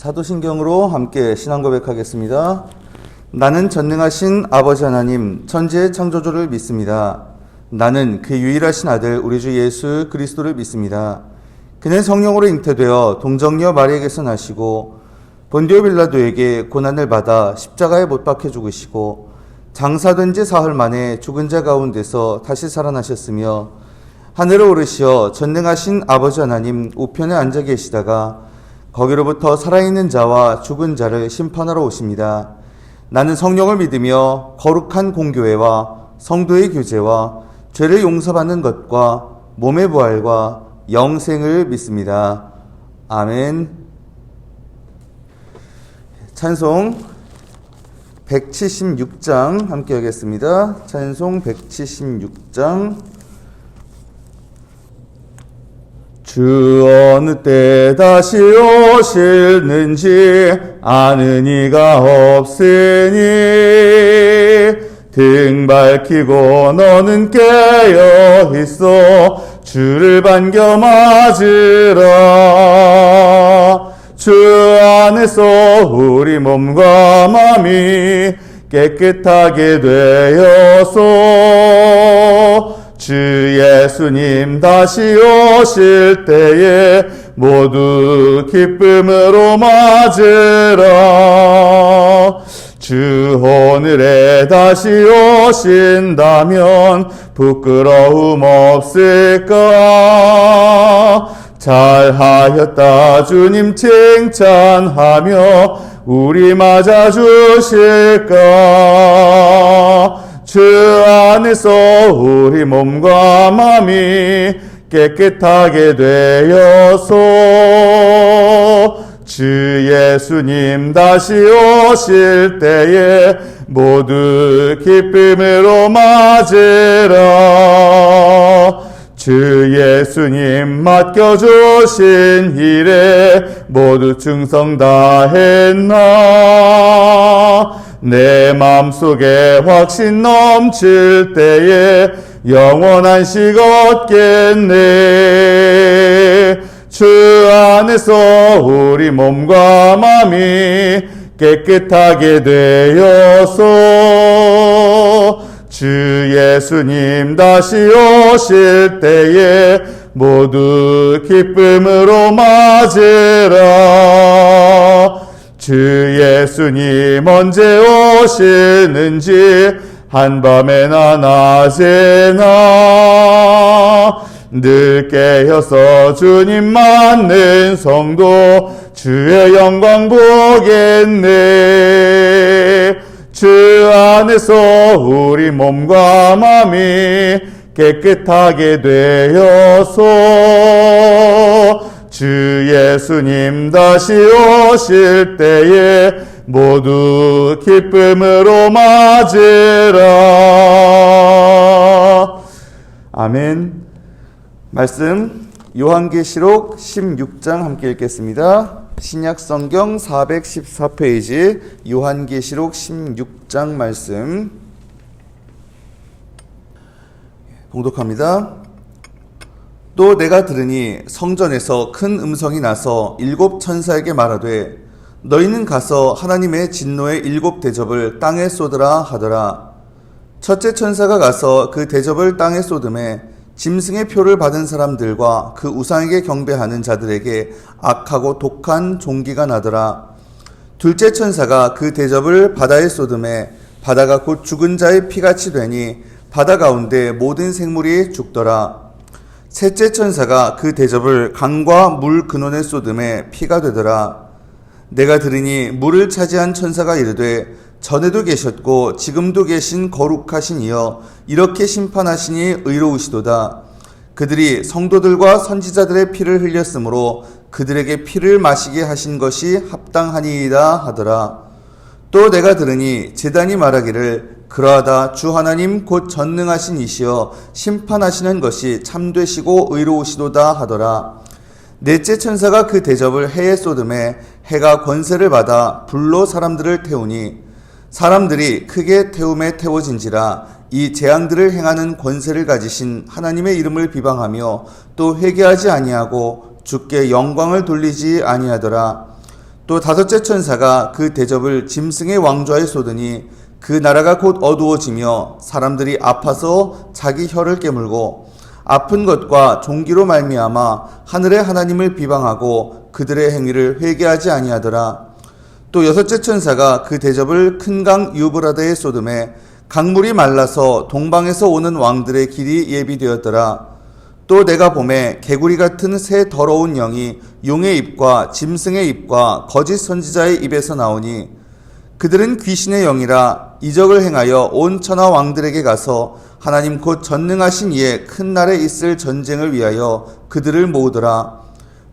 사도신경으로 함께 신앙 고백하겠습니다. 나는 전능하신 아버지 하나님 천지의 창조주를 믿습니다. 나는 그 유일하신 아들 우리 주 예수 그리스도를 믿습니다. 그는 성령으로 잉태되어 동정녀 마리에게서 나시고 본디오 빌라도에게 고난을 받아 십자가에 못 박혀 죽으시고 장사된 지 사흘 만에 죽은 자 가운데서 다시 살아나셨으며 하늘에 오르시어 전능하신 아버지 하나님 우편에 앉아 계시다가 거기로부터 살아있는 자와 죽은 자를 심판하러 오십니다. 나는 성령을 믿으며 거룩한 공교회와 성도의 교제와 죄를 용서받는 것과 몸의 부활과 영생을 믿습니다. 아멘. 찬송 176장 함께 하겠습니다. 찬송 176장. 주 어느 때 다시 오실는지 아는 이가 없으니 등 밝히고 너는 깨어 있어 주를 반겨 맞으라. 주 안에서 우리 몸과 마음이 깨끗하게 되어서 주 예수님 다시 오실 때에 모두 기쁨으로 맞으라. 주 오늘에 다시 오신다면 부끄러움 없을까? 잘하였다 주님 칭찬하며 우리 맞아주실까? 주 안에서 우리 몸과 마음이 깨끗하게 되어서 주 예수님 다시 오실 때에 모두 기쁨으로 맞으라. 주 예수님 맡겨주신 일에 모두 충성 다했나? 내 맘속에 확신 넘칠 때에 영원한 식 얻겠네. 주 안에서 우리 몸과 마음이 깨끗하게 되어서 주 예수님 다시 오실 때에 모두 기쁨으로 맞으라. 주 예수님 언제 오시는지 한밤에나 낮에나 늘 깨어서 주님 맞는 성도 주의 영광 보겠네. 주 안에서 우리 몸과 마음이 깨끗하게 되어서 주 예수님 다시 오실 때에 모두 기쁨으로 맞으라. 아멘. 말씀 요한계시록 16장 함께 읽겠습니다. 신약성경 414페이지 요한계시록 16장 말씀 봉독합니다. 또 내가 들으니 성전에서 큰 음성이 나서 7 천사에게 말하되 너희는 가서 하나님의 진노의 7 대접을 땅에 쏟으라 하더라. 첫째 천사가 가서 그 대접을 땅에 쏟음에 짐승의 표를 받은 사람들과 그 우상에게 경배하는 자들에게 악하고 독한 종기가 나더라. 둘째 천사가 그 대접을 바다에 쏟음에 바다가 곧 죽은 자의 피같이 되니 바다 가운데 모든 생물이 죽더라. 셋째 천사가 그 대접을 강과 물 근원에 쏟음에 피가 되더라. 내가 들으니 물을 차지한 천사가 이르되 전에도 계셨고 지금도 계신 거룩하신 이여 이렇게 심판하시니 의로우시도다. 그들이 성도들과 선지자들의 피를 흘렸으므로 그들에게 피를 마시게 하신 것이 합당하니이다 하더라. 또 내가 들으니 제단이 말하기를 그러하다 주 하나님 곧 전능하신 이시여 심판하시는 것이 참되시고 의로우시도다 하더라. 넷째 천사가 그 대접을 해에 쏟음에 해가 권세를 받아 불로 사람들을 태우니 사람들이 크게 태움에 태워진지라. 이 재앙들을 행하는 권세를 가지신 하나님의 이름을 비방하며 또 회개하지 아니하고 주께 영광을 돌리지 아니하더라. 또 다섯째 천사가 그 대접을 짐승의 왕좌에 쏟으니 그 나라가 곧 어두워지며 사람들이 아파서 자기 혀를 깨물고 아픈 것과 종기로 말미암아 하늘의 하나님을 비방하고 그들의 행위를 회개하지 아니하더라. 또 여섯째 천사가 그 대접을 큰 강 유브라데에 쏟음에 강물이 말라서 동방에서 오는 왕들의 길이 예비되었더라. 또 내가 보매 개구리 같은 새 더러운 영이 용의 입과 짐승의 입과 거짓 선지자의 입에서 나오니 그들은 귀신의 영이라 이적을 행하여 온 천하 왕들에게 가서 하나님 곧 전능하신 이의 큰 날에 있을 전쟁을 위하여 그들을 모으더라.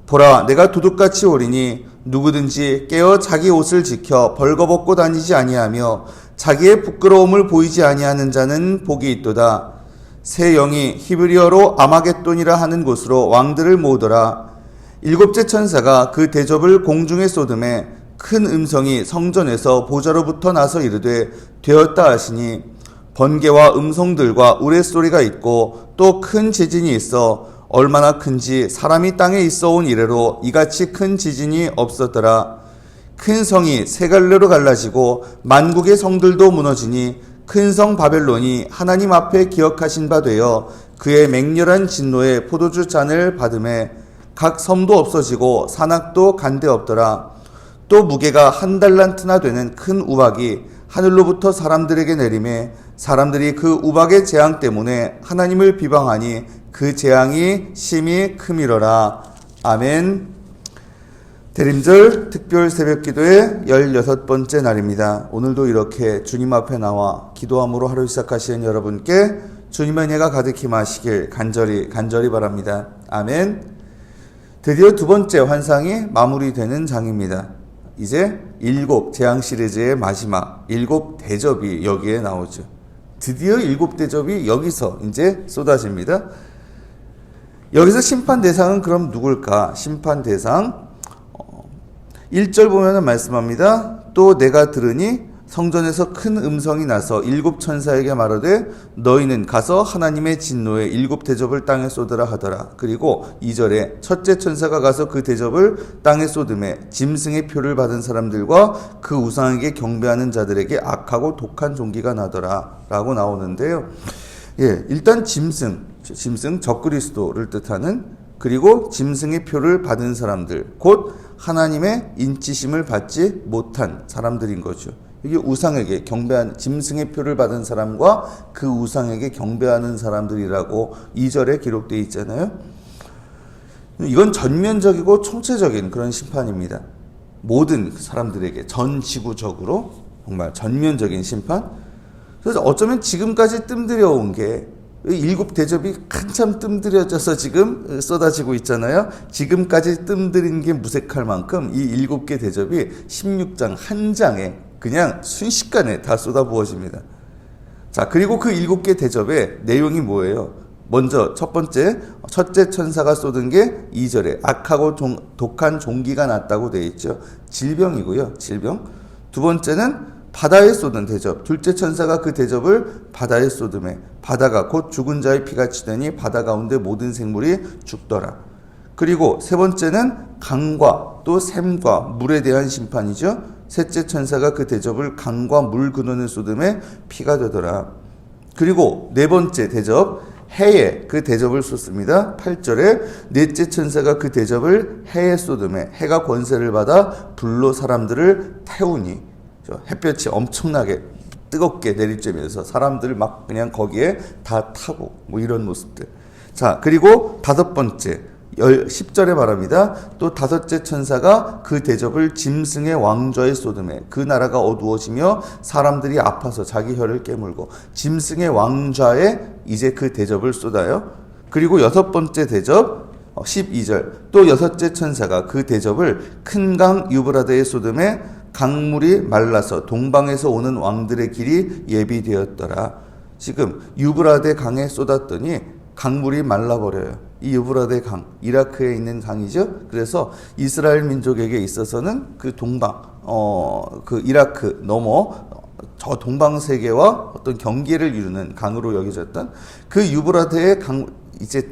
보라, 내가 도둑같이 오리니 누구든지 깨어 자기 옷을 지켜 벌거벗고 다니지 아니하며 자기의 부끄러움을 보이지 아니하는 자는 복이 있도다. 새 영이 히브리어로 아마겟돈이라 하는 곳으로 왕들을 모으더라. 일곱째 천사가 그 대접을 공중에 쏟음에 큰 음성이 성전에서 보좌로부터 나서 이르되 되었다 하시니 번개와 음성들과 우레소리가 있고 또 큰 지진이 있어 얼마나 큰지 사람이 땅에 있어 온 이래로 이같이 큰 지진이 없었더라. 큰 성이 세 갈래로 갈라지고 만국의 성들도 무너지니 큰 성 바벨론이 하나님 앞에 기억하신 바 되어 그의 맹렬한 진노의 포도주 잔을 받음에 각 섬도 없어지고 산악도 간데 없더라. 또 무게가 한 달란트나 되는 큰 우박이 하늘로부터 사람들에게 내림에 사람들이 그 우박의 재앙 때문에 하나님을 비방하니 그 재앙이 심히 크미러라. 아멘. 대림절 특별 새벽기도의 16번째 날입니다. 오늘도 이렇게 주님 앞에 나와 기도함으로 하루 시작하시는 여러분께 주님의 은혜가 가득히 마시길 간절히 바랍니다. 아멘. 드디어 두 번째 환상이 마무리되는 장입니다. 이제 7 재앙 시리즈의 마지막 7 대접이 여기에 나오죠. 드디어 7 대접이 여기서 이제 쏟아집니다. 여기서 심판 대상은 그럼 누굴까? 심판 대상 1절 보면 말씀합니다. 또 내가 들으니 성전에서 큰 음성이 나서 7 천사에게 말하되 너희는 가서 하나님의 진노의 7 대접을 땅에 쏟으라 하더라. 그리고 2절에 첫째 천사가 가서 그 대접을 땅에 쏟음에 짐승의 표를 받은 사람들과 그 우상에게 경배하는 자들에게 악하고 독한 종기가 나더라 라고 나오는데요. 일단 짐승 적그리스도를 뜻하는, 그리고 짐승의 표를 받은 사람들, 곧 하나님의 인치심을 받지 못한 사람들인 거죠. 이게 우상에게 경배하는, 짐승의 표를 받은 사람과 그 우상에게 경배하는 사람들이라고 2절에 기록되어 있잖아요. 이건 전면적이고 총체적인 그런 심판입니다. 모든 사람들에게 전 지구적으로 정말 전면적인 심판. 그래서 어쩌면 지금까지 뜸들여 온 게 7 대접이 한참 뜸들여져서 지금 쏟아지고 있잖아요. 지금까지 뜸들인 게 무색할 만큼 이 7개 대접이 16장 한 장에 그냥 순식간에 다 쏟아부어집니다. 자, 그리고 그 7개 대접의 내용이 뭐예요? 먼저 첫째 천사가 쏟은 게 2절에 악하고 독한 종기가 났다고 되어 있죠. 질병이고요. 질병. 두 번째는 바다에 쏟은 대접. 둘째 천사가 그 대접을 바다에 쏟음에 바다가 곧 죽은 자의 피같이 되니 바다 가운데 모든 생물이 죽더라. 그리고 세 번째는 강과 또 샘과 물에 대한 심판이죠. 셋째 천사가 그 대접을 강과 물 근원에 쏟음에 피가 되더라. 그리고 네 번째 대접, 해에 그 대접을 쏟습니다. 8절에 넷째 천사가 그 대접을 해에 쏟음에 해가 권세를 받아 불로 사람들을 태우니, 햇볕이 엄청나게 뜨겁게 내리쬐면서 사람들 막 그냥 거기에 다 타고 뭐 이런 모습들. 자, 그리고 다섯 번째 10절에 말합니다. 또 다섯째 천사가 그 대접을 짐승의 왕좌에 쏟음에 그 나라가 어두워지며 사람들이 아파서 자기 혀를 깨물고, 짐승의 왕좌에 이제 그 대접을 쏟아요. 그리고 여섯 번째 대접 12절 또 여섯째 천사가 그 대접을 큰 강 유브라데에 쏟음에 강물이 말라서 동방에서 오는 왕들의 길이 예비되었더라. 지금 유브라데 강에 쏟았더니 강물이 말라버려요. 이 유브라데 강, 이라크에 있는 강이죠. 그래서 이스라엘 민족에게 있어서는 그 동방, 그 이라크 넘어 저 동방 세계와 어떤 경계를 이루는 강으로 여겨졌던 그 유브라데의 강, 이제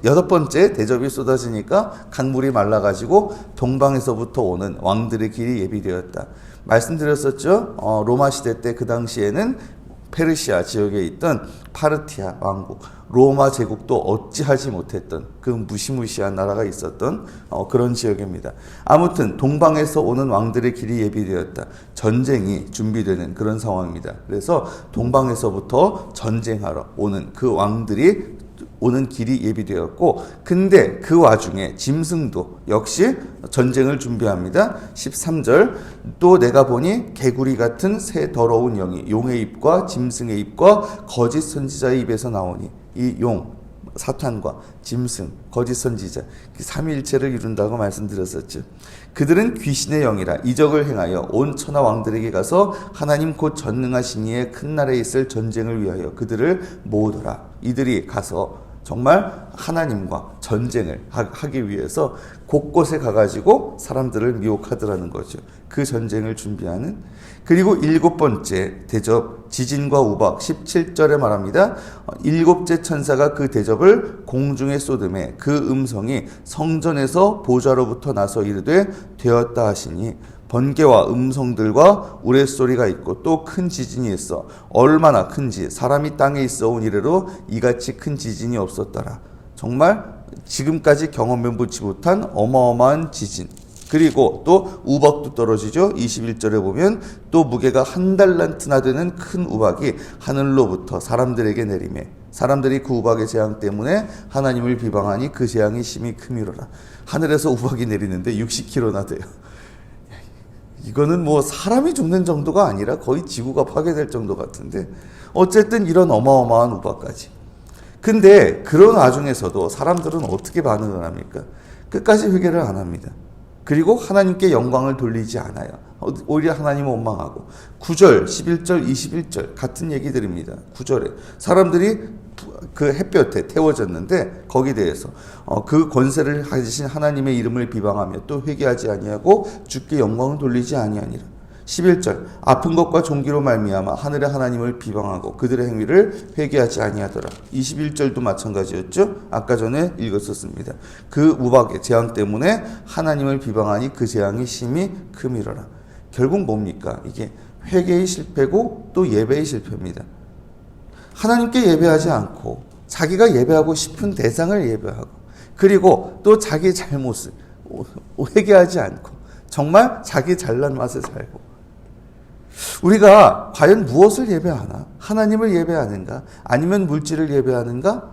여덟 번째 대접이 쏟아지니까 강물이 말라가지고 동방에서부터 오는 왕들의 길이 예비되었다. 말씀드렸었죠. 로마 시대 때 그 당시에는 페르시아 지역에 있던 파르티아 왕국, 로마 제국도 어찌하지 못했던 그 무시무시한 나라가 있었던 그런 지역입니다. 아무튼 동방에서 오는 왕들의 길이 예비되었다. 전쟁이 준비되는 그런 상황입니다. 그래서 동방에서부터 전쟁하러 오는 그 왕들이 오는 길이 예비되었고, 근데 그 와중에 짐승도 역시 전쟁을 준비합니다. 13절, 또 내가 보니 개구리 같은 새 더러운 영이 용의 입과 짐승의 입과 거짓 선지자의 입에서 나오니, 이 용, 사탄과 짐승, 거짓 선지자, 삼위일체를 이룬다고 말씀드렸었죠. 그들은 귀신의 영이라 이적을 행하여 온 천하 왕들에게 가서 하나님 곧 전능하신 이의 큰 날에 있을 전쟁을 위하여 그들을 모으더라. 이들이 가서 정말 하나님과 전쟁을 하기 위해서 곳곳에 가가지고 사람들을 미혹하더라는 거죠. 그 전쟁을 준비하는. 그리고 일곱 번째 대접, 지진과 우박, 17절에 말합니다. 일곱째 천사가 그 대접을 공중에 쏟음에 그 음성이 성전에서 보좌로부터 나서 이르되 되었다 하시니, 번개와 음성들과 우레소리가 있고 또 큰 지진이 있어 얼마나 큰지 사람이 땅에 있어 온 이래로 이같이 큰 지진이 없었더라. 정말 지금까지 경험해보지 못한 어마어마한 지진. 그리고 또 우박도 떨어지죠. 21절에 보면 또 무게가 한 달란트나 되는 큰 우박이 하늘로부터 사람들에게 내리매 사람들이 그 우박의 재앙 때문에 하나님을 비방하니 그 재앙이 심히 크미로라. 하늘에서 우박이 내리는데 60km나 돼요. 이거는 뭐 사람이 죽는 정도가 아니라 거의 지구가 파괴될 정도 같은데, 어쨌든 이런 어마어마한 우박까지. 근데 그런 와중에서도 사람들은 어떻게 반응을 합니까? 끝까지 회개를 안 합니다. 그리고 하나님께 영광을 돌리지 않아요. 오히려 하나님을 원망하고. 9절, 11절, 21절 같은 얘기들입니다. 9절에 사람들이 그 햇볕에 태워졌는데 거기에 대해서 그 권세를 가지신 하나님의 이름을 비방하며 또 회개하지 아니하고 주께 영광을 돌리지 아니하니라. 11절, 아픈 것과 종기로 말미암아 하늘의 하나님을 비방하고 그들의 행위를 회개하지 아니하더라. 21절도 마찬가지였죠. 아까 전에 읽었었습니다. 그 우박의 재앙 때문에 하나님을 비방하니 그 재앙이 심히 크미러라. 결국 뭡니까? 이게 회개의 실패고 또 예배의 실패입니다. 하나님께 예배하지 않고 자기가 예배하고 싶은 대상을 예배하고, 그리고 또 자기 잘못을 회개하지 않고 정말 자기 잘난 맛에 살고. 우리가 과연 무엇을 예배하나? 하나님을 예배하는가? 아니면 물질을 예배하는가?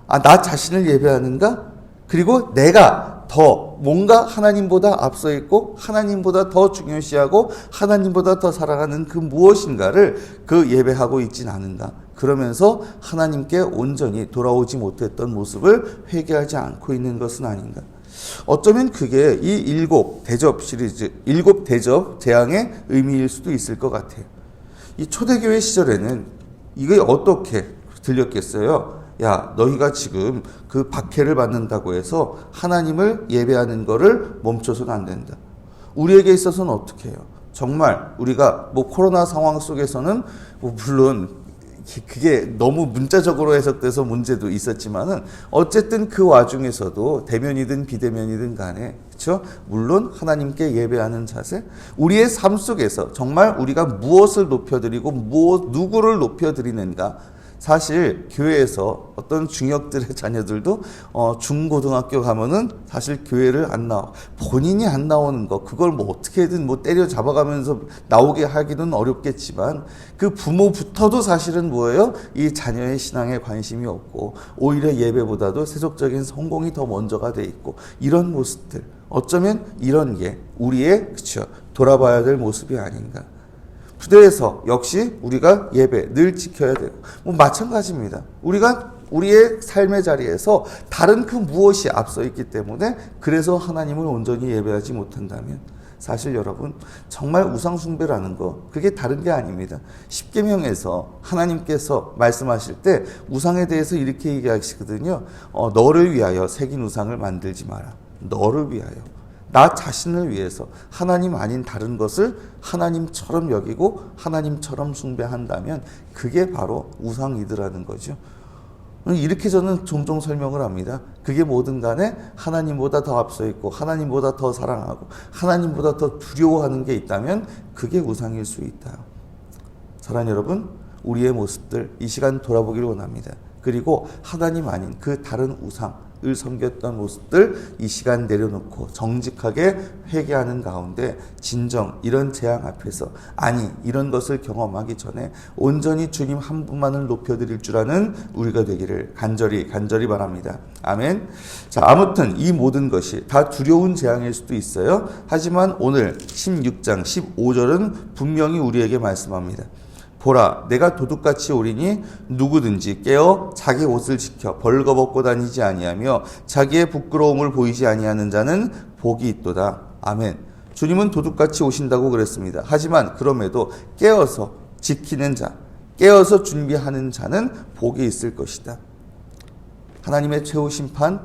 나 자신을 예배하는가? 그리고 내가 더 뭔가 하나님보다 앞서 있고 하나님보다 더 중요시하고 하나님보다 더 사랑하는 그 무엇인가를 그 예배하고 있진 않은가? 그러면서 하나님께 온전히 돌아오지 못했던 모습을 회개하지 않고 있는 것은 아닌가? 어쩌면 그게 이 일곱 대접 시리즈, 일곱 대접 재앙의 의미일 수도 있을 것 같아요. 이 초대교회 시절에는 이게 어떻게 들렸겠어요? 야, 너희가 지금 그 박해를 받는다고 해서 하나님을 예배하는 거를 멈춰서는 안 된다. 우리에게 있어서는 어떻게 해요? 정말 우리가 뭐 코로나 상황 속에서는 물론 그게 너무 문자적으로 해석돼서 문제도 있었지만은 어쨌든 그 와중에서도 대면이든 비대면이든 간에, 그렇죠? 물론 하나님께 예배하는 자세, 우리의 삶 속에서 정말 우리가 무엇을 높여드리고 누구를 높여드리는가. 사실 교회에서 어떤 중역들의 자녀들도 중고등학교 가면은 사실 교회를 안 나와. 본인이 안 나오는 거, 그걸 뭐 어떻게든 뭐 때려 잡아가면서 나오게 하기는 어렵겠지만 그 부모부터도 사실은 뭐예요? 이 자녀의 신앙에 관심이 없고 오히려 예배보다도 세속적인 성공이 더 먼저가 돼 있고, 이런 모습들, 어쩌면 이런 게 우리의, 그렇죠, 돌아봐야 될 모습이 아닌가. 부대에서 역시 우리가 예배 늘 지켜야 되고, 뭐 마찬가지입니다. 우리가 우리의 삶의 자리에서 다른 그 무엇이 앞서 있기 때문에 그래서 하나님을 온전히 예배하지 못한다면, 사실 여러분 정말 우상 숭배라는 거, 그게 다른 게 아닙니다. 십계명에서 하나님께서 말씀하실 때 우상에 대해서 이렇게 얘기하시거든요. 너를 위하여 새긴 우상을 만들지 마라. 너를 위하여. 나 자신을 위해서 하나님 아닌 다른 것을 하나님처럼 여기고 하나님처럼 숭배한다면 그게 바로 우상이더라는 거죠. 이렇게 저는 종종 설명을 합니다. 그게 뭐든 간에 하나님보다 더 앞서 있고 하나님보다 더 사랑하고 하나님보다 더 두려워하는 게 있다면 그게 우상일 수 있다. 사랑하는 여러분, 우리의 모습들 이 시간 돌아보기를 원합니다. 그리고 하나님 아닌 그 다른 우상을 섬겼던 모습들 이 시간 내려놓고 정직하게 회개하는 가운데 진정 이런 재앙 앞에서 아니 이런 것을 경험하기 전에 온전히 주님 한 분만을 높여드릴 줄 아는 우리가 되기를 간절히 바랍니다. 아멘. 자, 아무튼 이 모든 것이 다 두려운 재앙일 수도 있어요. 하지만 오늘 16장 15절은 분명히 우리에게 말씀합니다. 보라, 내가 도둑같이 오리니 누구든지 깨어 자기 옷을 지켜 벌거벗고 다니지 아니하며 자기의 부끄러움을 보이지 아니하는 자는 복이 있도다. 아멘. 주님은 도둑같이 오신다고 그랬습니다. 하지만 그럼에도 깨어서 지키는 자, 깨어서 준비하는 자는 복이 있을 것이다. 하나님의 최후 심판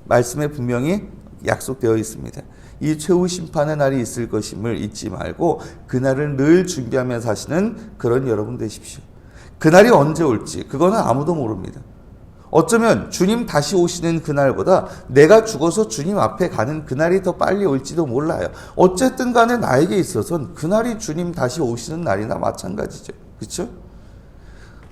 말씀에 분명히 약속되어 있습니다. 이 최후 심판의 날이 있을 것임을 잊지 말고 그날을 늘 준비하며 사시는 그런 여러분 되십시오. 그날이 언제 올지 그거는 아무도 모릅니다. 어쩌면 주님 다시 오시는 그날보다 내가 죽어서 주님 앞에 가는 그날이 더 빨리 올지도 몰라요. 어쨌든 간에 나에게 있어서는 그날이 주님 다시 오시는 날이나 마찬가지죠. 그렇죠?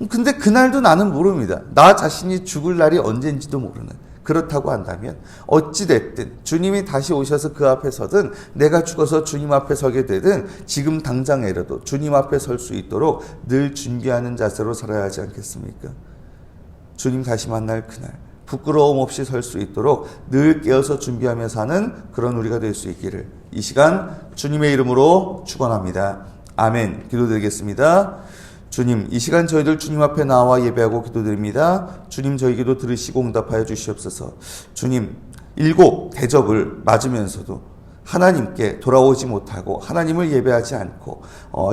근데 그날도 나는 모릅니다. 나 자신이 죽을 날이 언젠지도 모르는. 그렇다고 한다면 어찌됐든 주님이 다시 오셔서 그 앞에 서든 내가 죽어서 주님 앞에 서게 되든 지금 당장이라도 주님 앞에 설 수 있도록 늘 준비하는 자세로 살아야 하지 않겠습니까? 주님 다시 만날 그날 부끄러움 없이 설 수 있도록 늘 깨어서 준비하며 사는 그런 우리가 될 수 있기를 이 시간 주님의 이름으로 축원합니다. 아멘. 기도드리겠습니다. 주님, 이 시간 저희들 주님 앞에 나와 예배하고 기도드립니다. 주님, 저희 기도 들으시고 응답하여 주시옵소서. 주님, 7 대접을 맞으면서도 하나님께 돌아오지 못하고 하나님을 예배하지 않고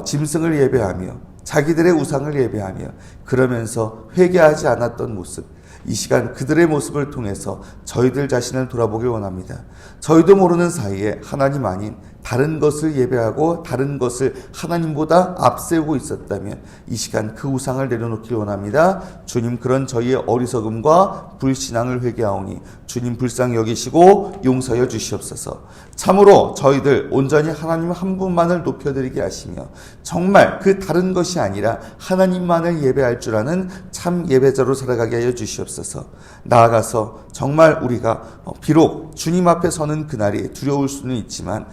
짐승을 예배하며 자기들의 우상을 예배하며 그러면서 회개하지 않았던 모습, 이 시간 그들의 모습을 통해서 저희들 자신을 돌아보길 원합니다. 저희도 모르는 사이에 하나님 아닌 다른 것을 예배하고 다른 것을 하나님보다 앞세우고 있었다면 이 시간 그 우상을 내려놓길 원합니다. 주님, 그런 저희의 어리석음과 불신앙을 회개하오니 주님 불쌍히 여기시고 용서하여 주시옵소서. 참으로 저희들 온전히 하나님 한 분만을 높여드리게 하시며 정말 그 다른 것이 아니라 하나님만을 예배할 줄 아는 참 예배자로 살아가게 하여 주시옵소서. 나아가서 정말 우리가 비록 주님 앞에 서는 그날이 두려울 수는 있지만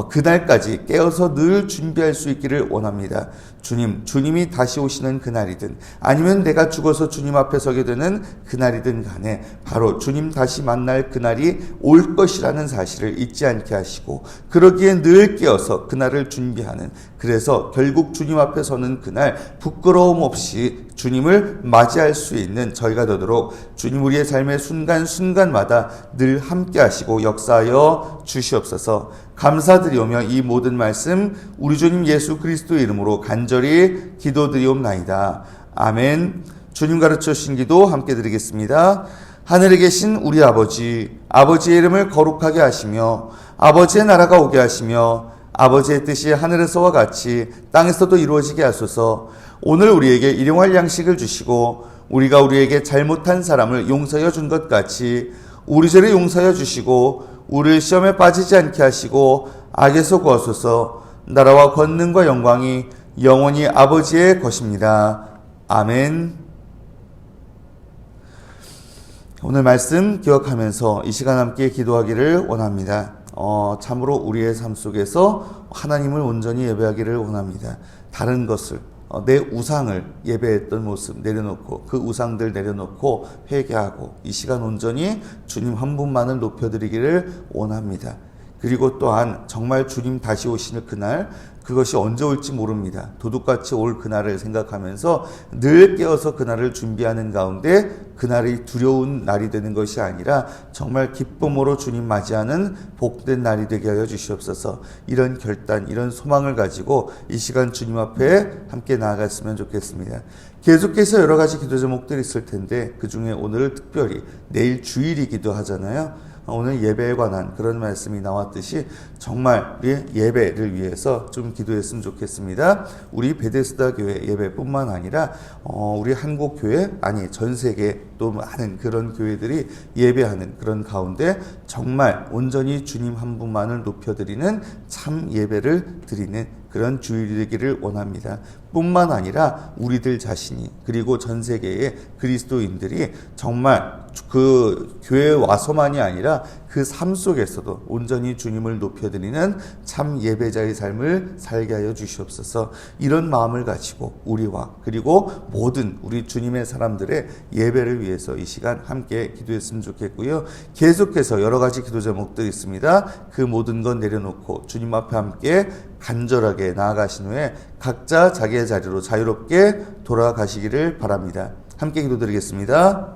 그날까지 깨어서 늘 준비할 수 있기를 원합니다. 주님이 다시 오시는 그날이든 아니면 내가 죽어서 주님 앞에 서게 되는 그날이든 간에 바로 주님 다시 만날 그날이 올 것이라는 사실을 잊지 않게 하시고 그러기에 늘 깨어서 그날을 준비하는, 그래서 결국 주님 앞에 서는 그날 부끄러움 없이 주님을 맞이할 수 있는 저희가 되도록 주님 우리의 삶의 순간순간마다 늘 함께 하시고 역사하여 주시옵소서. 감사드리오며 이 모든 말씀 우리 주님 예수 그리스도의 이름으로 간절히 기도드리옵나이다. 아멘. 주님 가르쳐 주신 기도 함께 드리겠습니다. 하늘에 계신 우리 아버지, 아버지의 이름을 거룩하게 하시며 아버지의 나라가 오게 하시며 아버지의 뜻이 하늘에서와 같이 땅에서도 이루어지게 하소서. 오늘 우리에게 일용할 양식을 주시고 우리가 우리에게 잘못한 사람을 용서하여 준 것 같이 우리 죄를 용서하여 주시고 우리를 시험에 빠지지 않게 하시고 악에서 구하소서. 나라와 권능과 영광이 영원히 아버지의 것입니다. 아멘. 오늘 말씀 기억하면서 이 시간 함께 기도하기를 원합니다. 참으로 우리의 삶 속에서 하나님을 온전히 예배하기를 원합니다. 다른 것을 내 우상을 예배했던 모습 내려놓고 그 우상들 내려놓고 회개하고 이 시간 온전히 주님 한 분만을 높여드리기를 원합니다. 그리고 또한 정말 주님 다시 오시는 그날, 그것이 언제 올지 모릅니다. 도둑같이 올 그날을 생각하면서 늘 깨어서 그날을 준비하는 가운데 그날이 두려운 날이 되는 것이 아니라 정말 기쁨으로 주님 맞이하는 복된 날이 되게 하여 주시옵소서. 이런 결단, 이런 소망을 가지고 이 시간 주님 앞에 함께 나아갔으면 좋겠습니다. 계속해서 여러 가지 기도 제목들이 있을 텐데 그 중에 오늘 특별히 내일 주일이기도 하잖아요. 오늘 예배에 관한 그런 말씀이 나왔듯이 정말 우리 예배를 위해서 좀 기도했으면 좋겠습니다. 우리 베데스다 교회 예배뿐만 아니라 우리 한국 교회 아니 전 세계 또 많은 그런 교회들이 예배하는 그런 가운데 정말 온전히 주님 한 분만을 높여드리는 참 예배를 드리는 그런 주일이 되기를 원합니다. 뿐만 아니라 우리들 자신이 그리고 전 세계의 그리스도인들이 정말 그 교회에 와서만이 아니라 그 삶 속에서도 온전히 주님을 높여드리는 참 예배자의 삶을 살게 하여 주시옵소서. 이런 마음을 가지고 우리와 그리고 모든 우리 주님의 사람들의 예배를 위해서 이 시간 함께 기도했으면 좋겠고요. 계속해서 여러 가지 기도 제목들이 있습니다. 그 모든 건 내려놓고 주님 앞에 함께 간절하게 나아가신 후에 각자 자기의 자리로 자유롭게 돌아가시기를 바랍니다. 함께 기도드리겠습니다.